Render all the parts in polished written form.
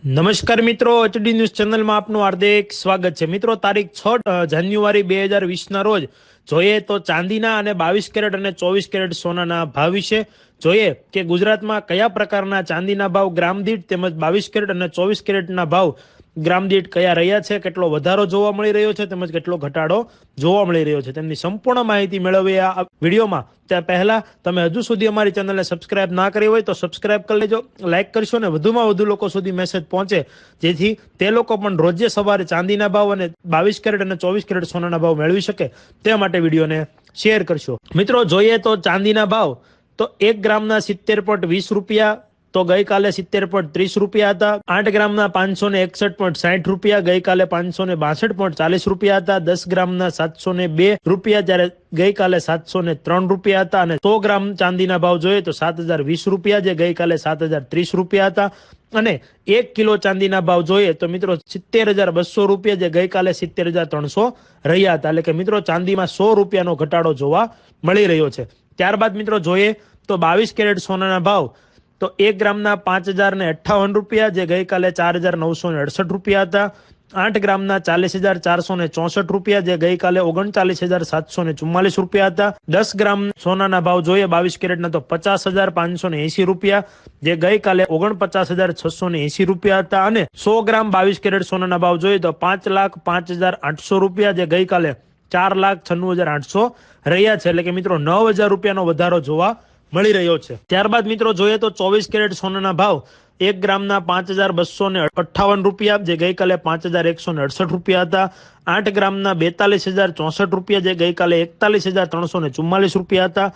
નમસ્કાર મિત્રો, HD news ચેનલમાં આપનું હાર્દિક સ્વાગત છે। મિત્રો, તારીખ 6 જાન્યુઆરી 2020ના રોજ જોઈએ તો ચાંદીના અને 22 કેરેટ અને 24 કેરેટ સોનાના ભાવ વિશે જોઈએ કે ગુજરાતમાં કયા પ્રકારના ચાંદીના ભાવ ગ્રામ દીઠ તેમજ 22 કેરેટ અને 24 કેરેટના ભાવ ગ્રામ દીઠ કયા રહ્યા છે, કેટલો વધારો જોવા મળી રહ્યો છે તેમજ કેટલો ઘટાડો જોવા મળી રહ્યો છે, તેમની સંપૂર્ણ માહિતી મેળવવી આ વિડીયોમાં। ત્યાં પહેલા તમે હજુ સુધી અમારી ચેનલને સબસ્ક્રાઇબ ના કરી હોય તો સબસ્ક્રાઇબ કરી લેજો, લાઇક કરશો અને વધુમાં વધુ લોકો સુધી મેસેજ પહોંચે જેથી તે લોકો પણ રોજે સવારે ચાંદીના ભાવ અને 22 કેરેટ અને 24 કેરેટ સોનાના ભાવ મેળવી શકે તે માટે વિડીયોને શેર કરશો। મિત્રો, જોઈએ તો ચાંદીના ભાવ તો 1 ગ્રામના 70.20 રૂપિયા તો ગઈકાલે 70.30 રૂપિયા હતા। 8 ગ્રામના 561.60 રૂપિયા ગઈકાલે 562.40 રૂપિયા હતા। 10 ગ્રામના 702 રૂપિયા જ્યારે ગઈકાલે 703 રૂપિયા હતા અને 100 ગ્રામ ચાંદીના ભાવ જોઈએ તો 7020 રૂપિયા જે ગઈકાલે 7030 રૂપિયા હતા અને 1 કિલો ચાંદીના ભાવ જોઈએ તો મિત્રો 70,200 રૂપિયા જે ગઈકાલે 70,300 રહ્યા હતા। એટલે કે મિત્રો, ચાંદીમાં 100 રૂપિયાનો ઘટાડો જોવા મળી રહ્યો છે। ત્યારબાદ મિત્રો જોઈએ તો 22 કેરેટ સોનાના ભાવ તો 1 ગ્રામના 5,058 રૂપિયા જે ગઈકાલે 4,968 રૂપિયા હતા। 8 ગ્રામના 40,464 રૂપિયા જે ગઈકાલે 39,744 રૂપિયા હતા। 10 ગ્રામ સોનાના ભાવ જોઈએ 22 કેરેટના તો 50,580 રૂપિયા જે ગઈકાલે 49,680 રૂપિયા હતા અને 100 ગ્રામ 22 કેરેટ સોનાના ભાવ જોઈએ તો 5,05,800 રૂપિયા જે ગઈકાલે 4,96,800 રહ્યા છે। એટલે કે મિત્રો 9,000 રૂપિયાનો વધારો જોવા મળી રહ્યો છે। ત્યારબાદ મિત્રો જોઈએ તો 24 કેરેટ સોનાના ભાવ 1 ગ્રામના 5,258 રૂપિયા જે ગઈકાલે 5,168 રૂપિયા હતા। 8 ગ્રામના 42,064 રૂપિયા જે ગઈકાલે 41,344 રૂપિયા હતા।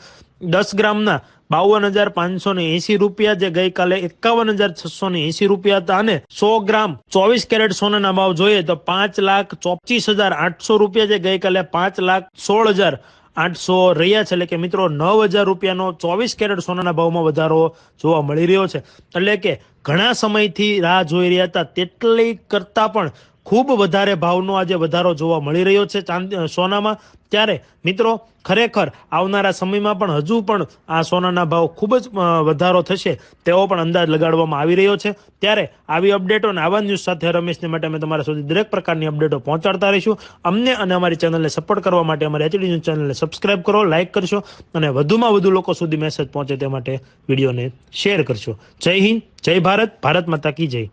10 ગ્રામના 52,580 રૂપિયા જે ગઈકાલે 51,680 રૂપિયા હતા અને 100 ગ્રામ 24 કેરેટ સોનાના ભાવ જોઈએ તો 5,24,800 રૂપિયા જે ગઈકાલે 5,16,800 રહ્યા છે। એટલે કે મિત્રો 9,000 રૂપિયાનો 24 કેરેટ સોનાના ભાવમાં વધારો જોવા મળી રહ્યો છે। એટલે કે ઘણા સમયથી રાહ જોઈ રહ્યા હતા તેટલી કરતા પણ ખૂબ વધારે ભાવનો આજે વધારો જોવા મળી રહ્યો છે સોનામાં। ત્યારે મિત્રો ખરેખર આવનારા સમયમાં પણ હજુ પણ આ સોનાના ભાવ ખૂબ જ વધારો થશે તેવો પણ અંદાજ લગાડવામાં આવી રહ્યો છે। ત્યારે આવી અપડેટો અને આવા ન્યૂઝ સાથે રમેશને માટે અમે તમારા સુધી દરેક પ્રકારની અપડેટો પહોંચાડતા રહીશું। અમને અને અમારી ચેનલને સપોર્ટ કરવા માટે અમારી એચડી ન્યૂઝ ચેનલને સબસ્ક્રાઇબ કરો, લાઇક કરશો અને વધુમાં વધુ લોકો સુધી મેસેજ પહોંચે તે માટે વિડીયોને શેર કરશો। જય હિન્દ, જય ભારત, ભારત માતા કી જય।